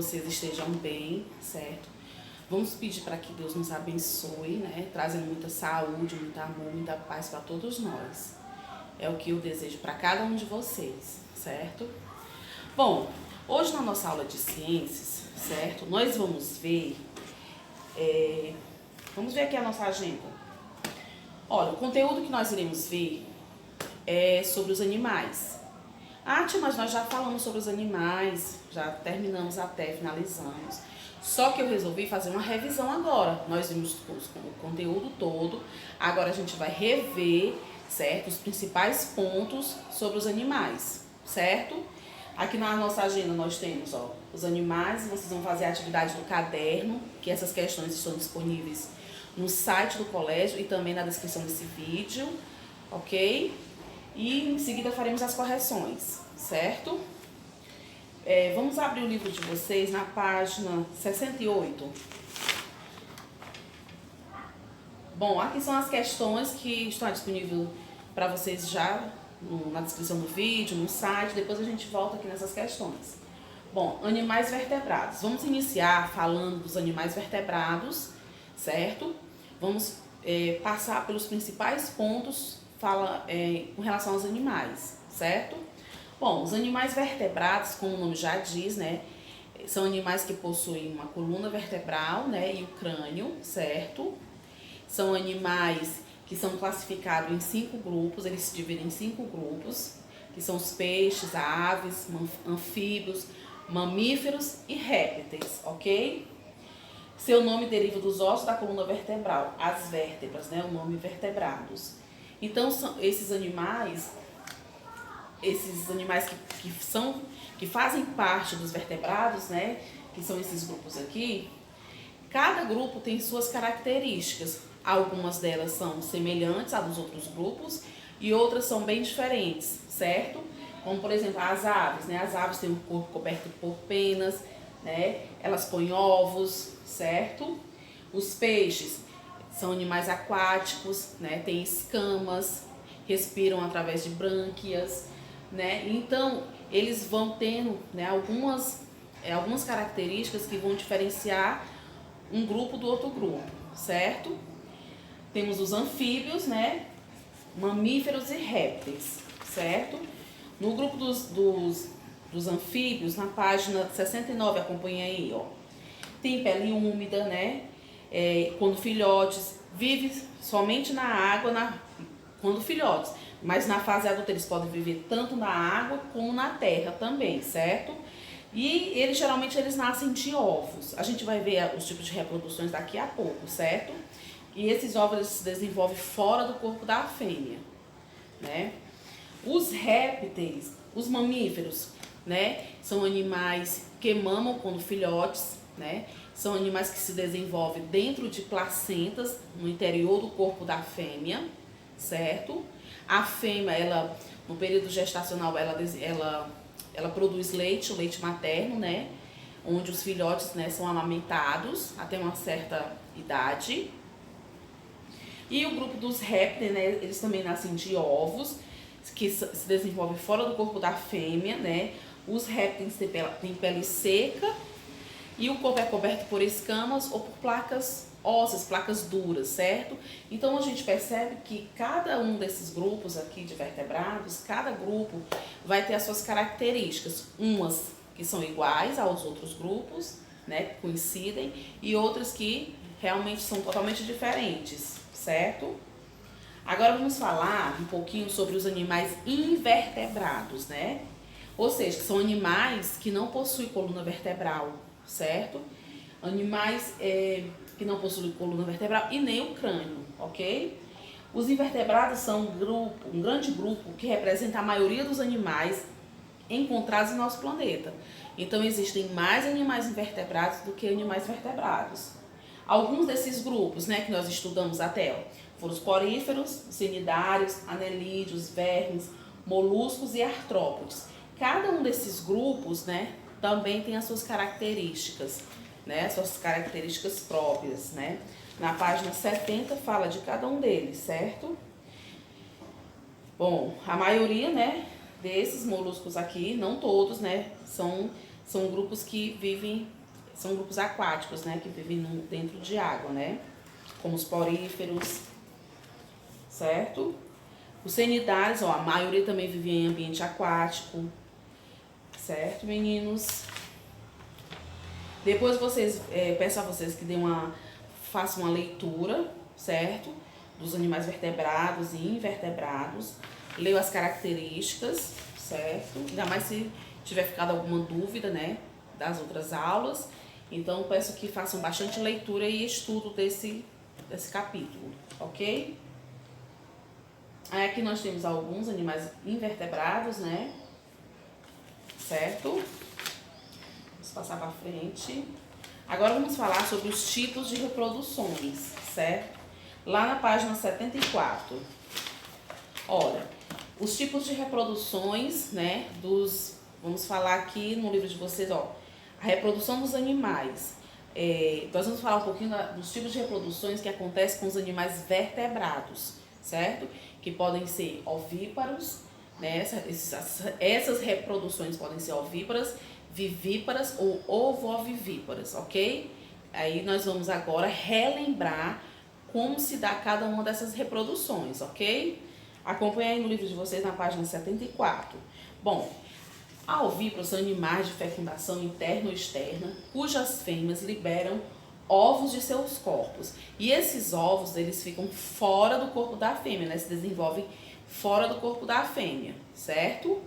vocês estejam bem, certo? Vamos pedir para que Deus nos abençoe, né? Trazendo muita saúde, muito amor, muita paz para todos nós. É o que eu desejo para cada um de vocês, certo? Bom, hoje na nossa aula de ciências, certo? Nós vamos ver aqui a nossa agenda. Olha, o conteúdo que nós iremos ver é sobre os animais. Ah, tia, mas nós já falamos sobre os animais, já terminamos até, finalizamos. Só que eu resolvi fazer uma revisão agora. Nós vimos o conteúdo todo, agora a gente vai rever, certo? Os principais pontos sobre os animais, certo? Aqui na nossa agenda nós temos, ó, os animais, vocês vão fazer a atividade do caderno, que essas questões estão disponíveis no site do colégio e também na descrição desse vídeo, ok? E em seguida faremos as correções, certo? Vamos abrir o livro de vocês na página 68. Bom, aqui são as questões que estão disponíveis para vocês já na descrição do vídeo, no site. Depois a gente volta aqui nessas questões. Bom, animais vertebrados. Vamos iniciar falando dos animais vertebrados, certo? Vamos passar pelos principais pontos com relação aos animais, certo? Bom, os animais vertebrados, como o nome já diz, né, são animais que possuem uma coluna vertebral, né, e o crânio, certo? São animais que são classificados em 5 grupos, eles se dividem em 5 grupos, que são os peixes, aves, anfíbios, mamíferos e répteis, ok? Seu nome deriva dos ossos da coluna vertebral, as vértebras, né, o nome vertebrados. Então, são esses animais que fazem parte dos vertebrados, né, que são esses grupos aqui, cada grupo tem suas características. Algumas delas são semelhantes às dos outros grupos e outras são bem diferentes, certo? Como, por exemplo, as aves, né? As aves têm um corpo coberto por penas, né? Elas põem ovos, certo? Os peixes são animais aquáticos, né? Têm escamas, respiram através de brânquias, né? Então, eles vão tendo, né, algumas características que vão diferenciar um grupo do outro grupo, certo? Temos os anfíbios, né, mamíferos e répteis, certo? No grupo dos anfíbios, na página 69, acompanha aí, ó. Tem pele úmida, né? Quando filhotes, vive somente na água quando filhotes. Mas na fase adulta eles podem viver tanto na água como na terra também, certo? E geralmente eles nascem de ovos. A gente vai ver os tipos de reproduções daqui a pouco, certo? E esses ovos se desenvolvem fora do corpo da fêmea, né? Os répteis, os mamíferos, né? São animais que mamam quando filhotes, né? São animais que se desenvolvem dentro de placentas no interior do corpo da fêmea, certo? A fêmea, no período gestacional, ela produz leite, o leite materno, né? Onde os filhotes, né, são amamentados até uma certa idade. E o grupo dos répteis, né, eles também nascem de ovos, que se desenvolvem fora do corpo da fêmea, né? Os répteis têm pele seca e o corpo é coberto por escamas ou por placas ósseas, placas duras, certo? Então a gente percebe que cada um desses grupos aqui de vertebrados, cada grupo vai ter as suas características, umas que são iguais aos outros grupos, né, que coincidem, e outras que realmente são totalmente diferentes, certo? Agora vamos falar um pouquinho sobre os animais invertebrados, né? Ou seja, são animais que não possuem coluna vertebral, certo? Animais que não possuem coluna vertebral e nem o crânio, ok? Os invertebrados são um grande grupo que representa a maioria dos animais encontrados no nosso planeta. Então existem mais animais invertebrados do que animais vertebrados. Alguns desses grupos, né, que nós estudamos até, foram os poríferos, cnidários, anelídeos, vermes, moluscos e artrópodes. Cada um desses grupos, né, também tem as suas características, né, suas características próprias, né. Na página 70 fala de cada um deles, certo? Bom, a maioria, né, desses moluscos aqui, não todos, né, são são grupos que vivem, são grupos aquáticos, né? Que vivem dentro de água, né? Como os poríferos, certo? Os cnidários, ó, a maioria também vive em ambiente aquático, certo, meninos? Depois peço a vocês que façam uma leitura, certo? Dos animais vertebrados e invertebrados. Leiam as características, certo? Ainda mais se tiver ficado alguma dúvida, né? Das outras aulas. Então, peço que façam bastante leitura e estudo desse capítulo, ok? Aí aqui nós temos alguns animais invertebrados, né? Certo? Vamos passar para frente. Agora vamos falar sobre os tipos de reproduções, certo? Lá na página 74. Olha, os tipos de reproduções, né? Vamos falar aqui no livro de vocês, ó. A reprodução dos animais. Nós vamos falar um pouquinho dos tipos de reproduções que acontecem com os animais vertebrados, certo? Que podem ser ovíparos, né? Essas reproduções podem ser ovíparas, vivíparas ou ovovivíparas, ok? Aí nós vamos agora relembrar como se dá cada uma dessas reproduções, ok? Acompanhe aí no livro de vocês na página 74. Bom, a ovíparos são animais de fecundação interna ou externa, cujas fêmeas liberam ovos de seus corpos. E esses ovos, eles ficam fora do corpo da fêmea, né? Se desenvolvem fora do corpo da fêmea, certo?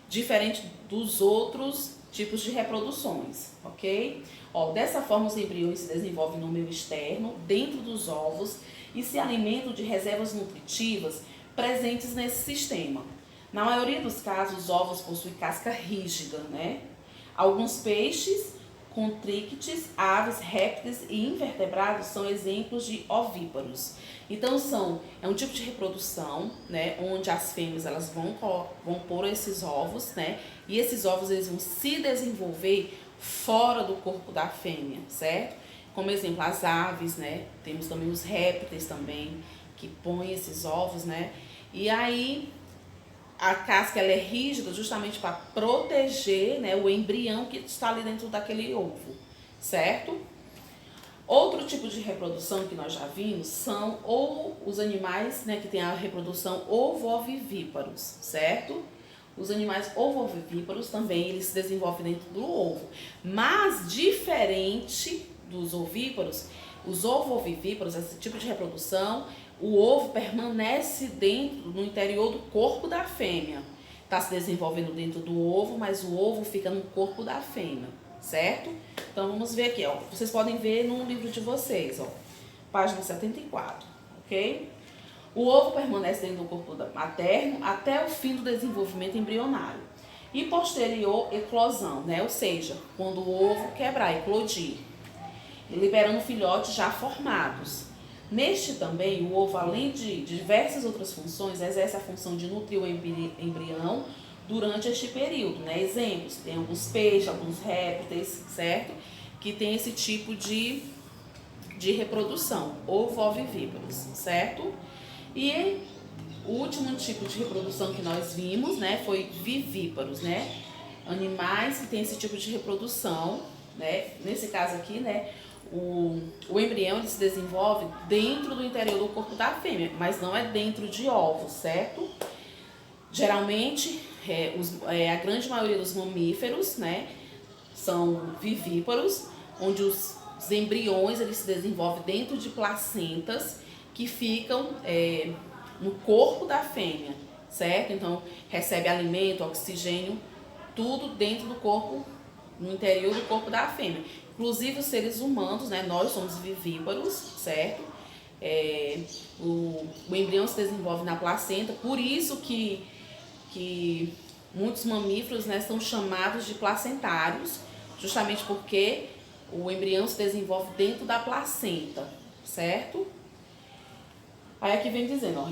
Diferente dos outros tipos de reproduções, ok? Ó, dessa forma, os embriões se desenvolvem no meio externo, dentro dos ovos, e se alimentam de reservas nutritivas presentes nesse sistema. Na maioria dos casos, os ovos possuem casca rígida, né? Alguns peixes, contríctes, aves, répteis e invertebrados são exemplos de ovíparos. Então é um tipo de reprodução, né, onde as fêmeas elas vão pôr esses ovos, né? E esses ovos eles vão se desenvolver fora do corpo da fêmea, certo? Como exemplo, as aves, né? Temos também os répteis também que põem esses ovos, né? E aí a casca ela é rígida justamente para proteger, né, o embrião que está ali dentro daquele ovo, certo? Outro tipo de reprodução que nós já vimos são ou os animais, né, que tem a reprodução ovovivíparos, certo? Os animais ovovivíparos também eles se desenvolvem dentro do ovo, mas diferente dos ovíparos, os ovovivíparos, esse tipo de reprodução, o ovo permanece no interior do corpo da fêmea. Está se desenvolvendo dentro do ovo, mas o ovo fica no corpo da fêmea, certo? Então vamos ver aqui, ó. Vocês podem ver no livro de vocês, ó. Página 74, ok? O ovo permanece dentro do corpo materno até o fim do desenvolvimento embrionário. E posterior eclosão, né? Ou seja, quando o ovo quebrar, eclodir, liberando filhotes já formados. Neste também, o ovo, além de diversas outras funções, exerce a função de nutrir o embrião durante este período, né? Exemplos, tem alguns peixes, alguns répteis, certo? Que tem esse tipo de reprodução, ovovivíparos, certo? E o último tipo de reprodução que nós vimos, né, foi vivíparos, né? Animais que têm esse tipo de reprodução, né? Nesse caso aqui, né? O embrião ele se desenvolve dentro do interior do corpo da fêmea, mas não é dentro de ovos, certo? Geralmente, a grande maioria dos mamíferos, né, são vivíparos, onde os embriões eles se desenvolvem dentro de placentas que ficam no corpo da fêmea, certo? Então, recebe alimento, oxigênio, tudo dentro do corpo, no interior do corpo da fêmea. Inclusive os seres humanos, né? Nós somos vivíparos, certo? O embrião se desenvolve na placenta, por isso que muitos mamíferos, né, são chamados de placentários, justamente porque o embrião se desenvolve dentro da placenta, certo? Aí aqui vem dizendo, ó,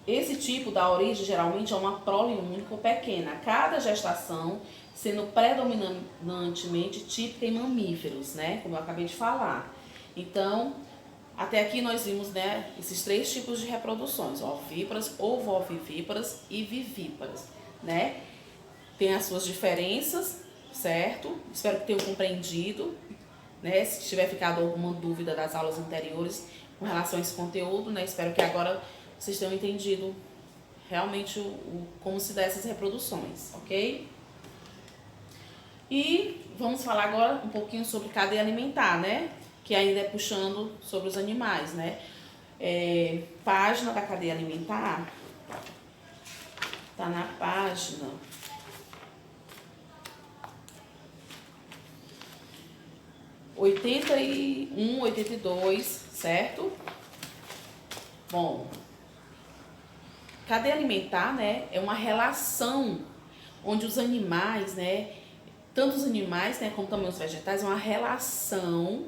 esse tipo dá origem geralmente a uma prole única ou pequena, cada gestação sendo predominantemente típica em mamíferos, né? Como eu acabei de falar. Então, até aqui nós vimos, né, esses três tipos de reproduções, ovíparas, ovovivíparas e vivíparas, né? Tem as suas diferenças, certo? Espero que tenham compreendido, né? Se tiver ficado alguma dúvida das aulas anteriores com relação a esse conteúdo, né? Espero que agora vocês tenham entendido realmente como se dá essas reproduções, ok? E vamos falar agora um pouquinho sobre cadeia alimentar, né? Que ainda é puxando sobre os animais, né? Página da cadeia alimentar, tá na página 81, 82, certo? Bom, cadeia alimentar, né, é uma relação onde os animais, né, tanto os animais, né, como também os vegetais, é uma relação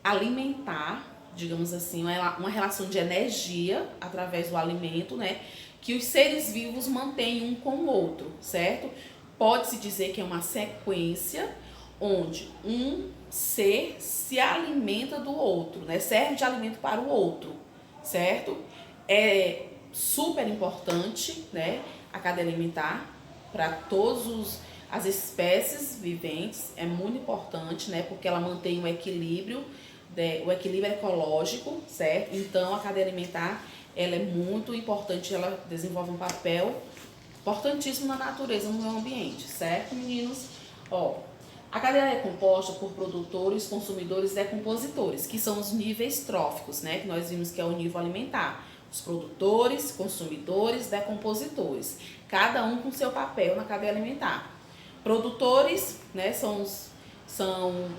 alimentar, digamos assim, uma relação de energia através do alimento, né, que os seres vivos mantêm um com o outro, certo? Pode-se dizer que é uma sequência onde um ser se alimenta do outro, né, serve de alimento para o outro, certo? É super importante, né, a cadeia alimentar para todas as espécies viventes, é muito importante, né, porque ela mantém o equilíbrio ecológico, certo? Então a cadeia alimentar, ela é muito importante, ela desenvolve um papel importantíssimo na natureza, no meio ambiente, certo, meninos? Ó, a cadeia é composta por produtores, consumidores e decompositores, que são os níveis tróficos, né, que nós vimos que é o nível alimentar. Os produtores, consumidores, decompositores, cada um com seu papel na cadeia alimentar. Produtores, né, são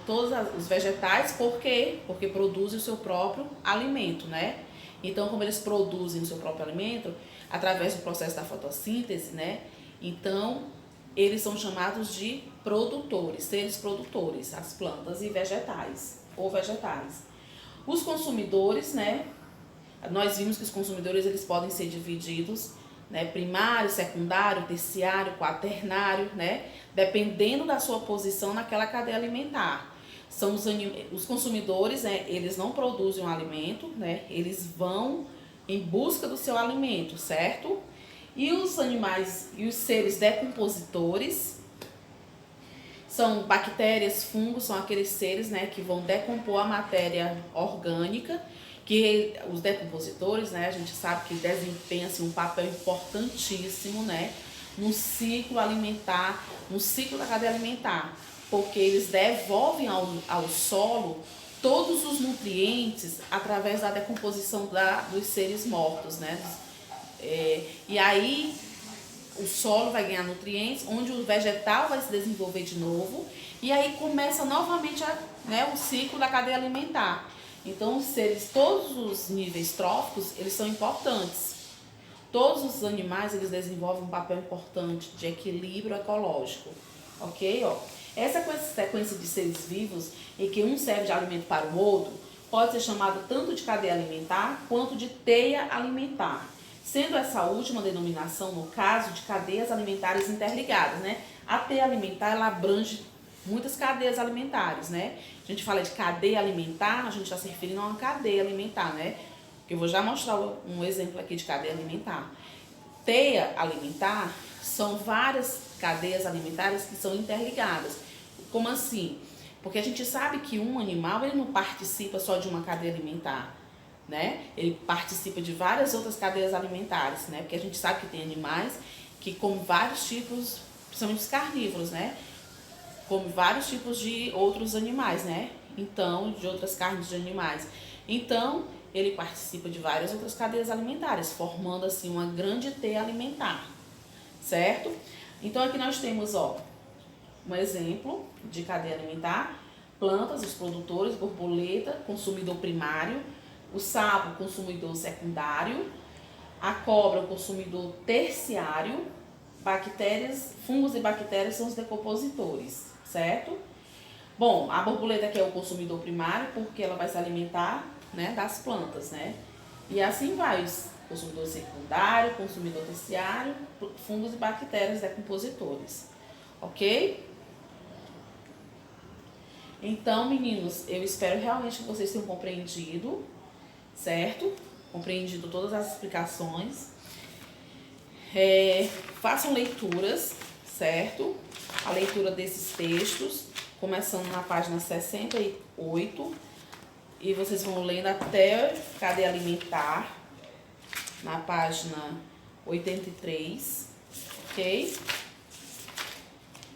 todos os vegetais, por quê? Porque produzem o seu próprio alimento, né? Então, como eles produzem o seu próprio alimento, através do processo da fotossíntese, né? Então, eles são chamados de produtores, seres produtores, as plantas e vegetais, ou vegetais. Os consumidores, né? Nós vimos que os consumidores, eles podem ser divididos, né, primário, secundário, terciário, quaternário, né, dependendo da sua posição naquela cadeia alimentar. São os consumidores, né, eles não produzem um alimento, né, eles vão em busca do seu alimento, certo? E os animais e os seres decompositores são bactérias, fungos, são aqueles seres, né, que vão decompor a matéria orgânica, que os decompositores, né, a gente sabe que desempenham assim, um papel importantíssimo, né, no ciclo alimentar, no ciclo da cadeia alimentar, porque eles devolvem ao solo todos os nutrientes através da decomposição dos seres mortos, né, e aí o solo vai ganhar nutrientes, onde o vegetal vai se desenvolver de novo, e aí começa novamente o ciclo da cadeia alimentar. Então, os seres, todos os níveis tróficos, eles são importantes. Todos os animais, eles desenvolvem um papel importante de equilíbrio ecológico, ok? Ó, essa sequência de seres vivos, em que um serve de alimento para o outro, pode ser chamada tanto de cadeia alimentar, quanto de teia alimentar. Sendo essa última denominação, no caso, de cadeias alimentares interligadas, né? A teia alimentar, ela abrange muitas cadeias alimentares, né? A gente fala de cadeia alimentar, a gente está se referindo a uma cadeia alimentar, né? Eu vou já mostrar um exemplo aqui de cadeia alimentar. Teia alimentar são várias cadeias alimentares que são interligadas. Como assim? Porque a gente sabe que um animal, ele não participa só de uma cadeia alimentar, né? Ele participa de várias outras cadeias alimentares, né? Porque a gente sabe que tem animais que comem vários tipos, principalmente os carnívoros, né? Come vários tipos de outros animais, né? Então, de outras carnes de animais. Então, ele participa de várias outras cadeias alimentares, formando assim uma grande teia alimentar, certo? Então, aqui nós temos, ó, um exemplo de cadeia alimentar: plantas, os produtores, borboleta, consumidor primário, o sapo, consumidor secundário, a cobra, o consumidor terciário, bactérias, fungos e bactérias são os decompositores, certo? Bom, a borboleta que é o consumidor primário, porque ela vai se alimentar, né, das plantas, né? E assim vai, os consumidor secundário, consumidor terciário, fungos e bactérias decompositores, ok? Então, meninos, eu espero realmente que vocês tenham compreendido, certo? Compreendido todas as explicações. Façam leituras, certo? A leitura desses textos, começando na página 68, e vocês vão lendo até cadeia alimentar, na página 83, ok?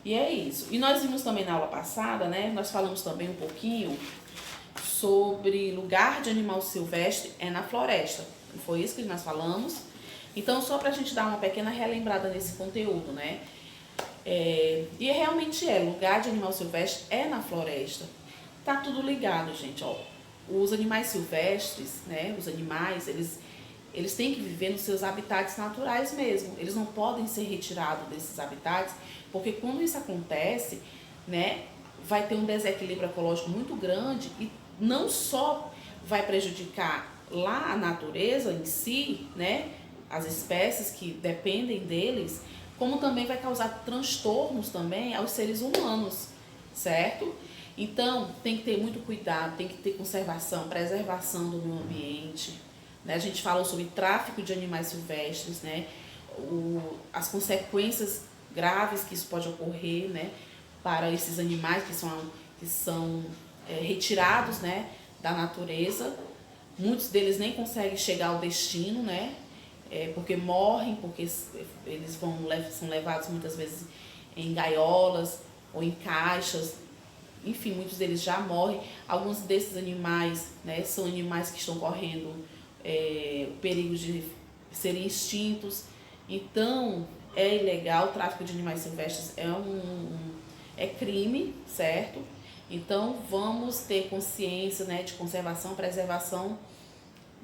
E é isso. E nós vimos também na aula passada, né? Nós falamos também um pouquinho sobre lugar de animal silvestre é na floresta. Foi isso que nós falamos. Então, só pra gente dar uma pequena relembrada nesse conteúdo, né? E realmente lugar de animal silvestre é na floresta. Tá tudo ligado, gente, ó. Os animais silvestres, né? Os animais, eles têm que viver nos seus habitats naturais mesmo. Eles não podem ser retirados desses habitats, porque quando isso acontece, né, vai ter um desequilíbrio ecológico muito grande e não só vai prejudicar lá a natureza em si, né, as espécies que dependem deles, como também vai causar transtornos também aos seres humanos, certo? Então, tem que ter muito cuidado, tem que ter conservação, preservação do meio ambiente, né? A gente falou sobre tráfico de animais silvestres, né? As consequências graves que isso pode ocorrer, né? Para esses animais que são retirados, né? Da natureza. Muitos deles nem conseguem chegar ao destino, né? Porque morrem, porque eles são levados muitas vezes em gaiolas ou em caixas. Enfim, muitos deles já morrem. Alguns desses animais, né, são animais que estão correndo o perigo de serem extintos. Então, é ilegal. O tráfico de animais silvestres é crime, certo? Então, vamos ter consciência, né, de conservação, preservação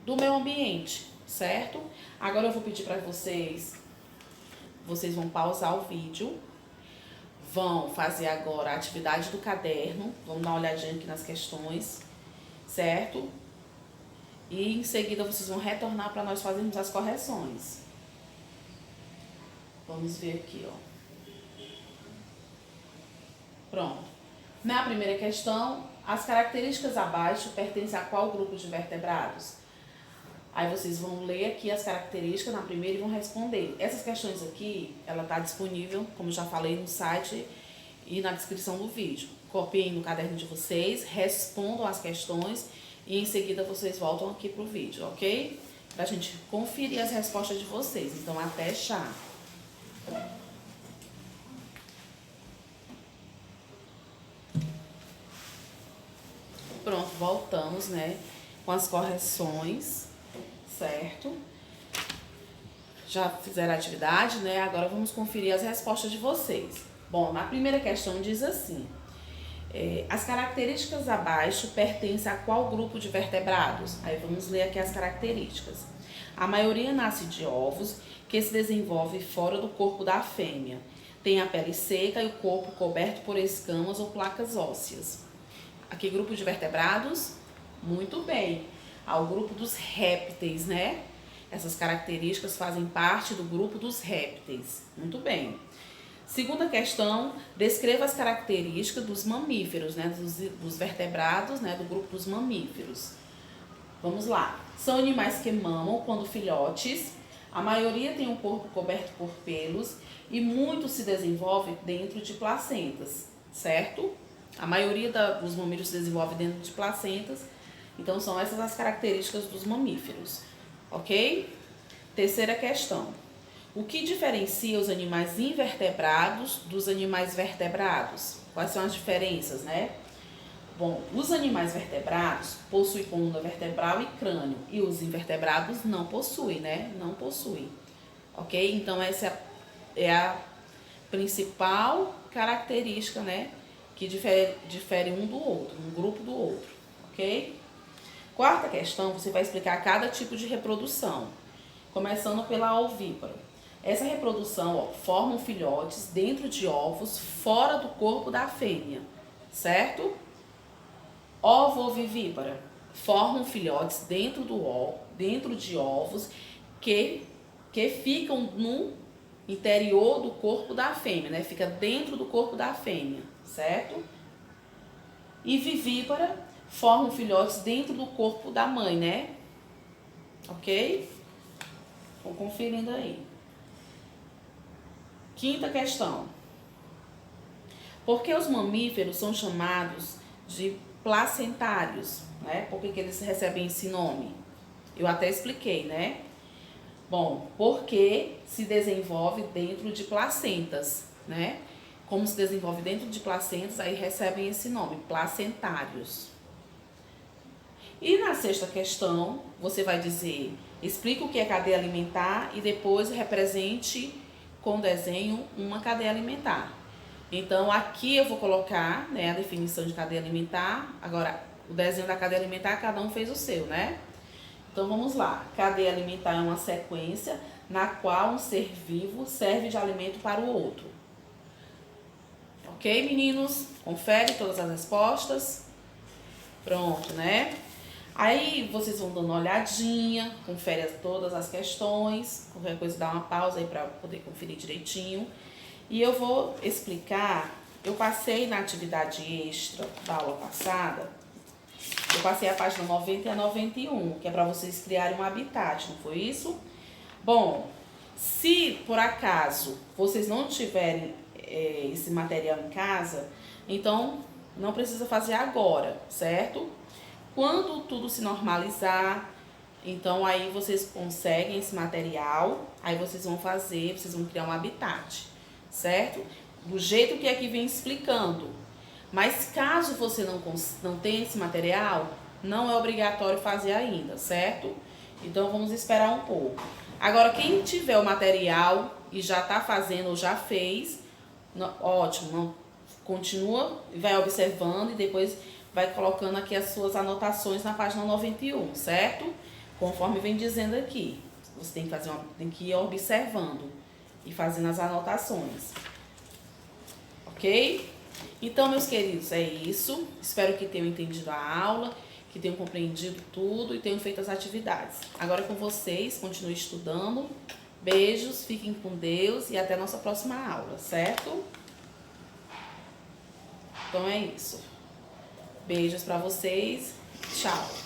do meio ambiente, certo? Agora eu vou pedir para vocês vão pausar o vídeo, vão fazer agora a atividade do caderno, vamos dar uma olhadinha aqui nas questões, certo? E em seguida vocês vão retornar para nós fazermos as correções. Vamos ver aqui, ó. Pronto. Na primeira questão, as características abaixo pertencem a qual grupo de vertebrados? Aí vocês vão ler aqui as características na primeira e vão responder. Essas questões aqui, ela está disponível, como já falei, no site e na descrição do vídeo. Copiem no caderno de vocês, respondam as questões e em seguida vocês voltam aqui pro vídeo, ok? Pra gente conferir as respostas de vocês. Então, até já. Pronto, voltamos, né, com as correções, certo? Já fizeram a atividade, né? Agora vamos conferir as respostas de vocês. Bom, na primeira questão diz assim: as características abaixo pertencem a qual grupo de vertebrados? Aí vamos ler aqui as características. A maioria nasce de ovos que se desenvolve fora do corpo da fêmea. Tem a pele seca e o corpo coberto por escamas ou placas ósseas. Aqui, grupo de vertebrados? Muito bem. Ao grupo dos répteis, né? Essas características fazem parte do grupo dos répteis. Muito bem. Segunda questão, descreva as características dos mamíferos, né? Dos vertebrados, né? Do grupo dos mamíferos. Vamos lá. São animais que mamam quando filhotes. A maioria tem um corpo coberto por pelos e muitos se desenvolvem dentro de placentas, certo? A maioria dos mamíferos se desenvolve dentro de placentas. Então, são essas as características dos mamíferos, ok? Terceira questão. O que diferencia os animais invertebrados dos animais vertebrados? Quais são as diferenças, né? Bom, os animais vertebrados possuem coluna vertebral e crânio. E os invertebrados não possuem, né? Não possuem, ok? Então, essa é a principal característica, né? Que difere um do outro, um grupo do outro, ok? Quarta questão, você vai explicar cada tipo de reprodução, começando pela ovípara. Essa reprodução, ó, formam filhotes dentro de ovos fora do corpo da fêmea, certo? Ovovivípara, formam filhotes dentro de ovos que ficam no interior do corpo da fêmea, né? Fica dentro do corpo da fêmea, certo? E vivípara, formam filhotes dentro do corpo da mãe, né? Ok? Vão conferindo aí. Quinta questão. Porque os mamíferos são chamados de placentários, né? Por que eles recebem esse nome? Eu até expliquei, né? Bom, porque se desenvolve dentro de placentas, né? Como se desenvolve dentro de placentas, aí recebem esse nome, placentários. E na sexta questão, você vai dizer, explica o que é cadeia alimentar e depois represente com desenho uma cadeia alimentar. Então, aqui eu vou colocar, né, a definição de cadeia alimentar. Agora, o desenho da cadeia alimentar, cada um fez o seu, né? Então, vamos lá. Cadeia alimentar é uma sequência na qual um ser vivo serve de alimento para o outro. Ok, meninos? Confere todas as respostas. Pronto, né? Aí, vocês vão dando uma olhadinha, confere todas as questões. Qualquer coisa, dá uma pausa aí para poder conferir direitinho. E eu vou explicar, eu passei na atividade extra da aula passada, eu passei a página 90 e a 91, que é para vocês criarem um habitat, não foi isso? Bom, se por acaso vocês não tiverem esse material em casa, então não precisa fazer agora, certo? Quando tudo se normalizar, então aí vocês conseguem esse material, aí vocês vão fazer, vocês vão criar um habitat, certo? Do jeito que aqui vem explicando. Mas caso você não tenha esse material, não é obrigatório fazer ainda, certo? Então vamos esperar um pouco. Agora, quem tiver o material e já está fazendo ou já fez, ótimo, continua, vai observando e depois vai colocando aqui as suas anotações na página 91, certo? Conforme vem dizendo aqui. Você tem que ir observando e fazendo as anotações. Ok? Então, meus queridos, é isso. Espero que tenham entendido a aula, que tenham compreendido tudo e tenham feito as atividades. Agora é com vocês, continue estudando. Beijos, fiquem com Deus e até a nossa próxima aula, certo? Então é isso. Beijos pra vocês. Tchau.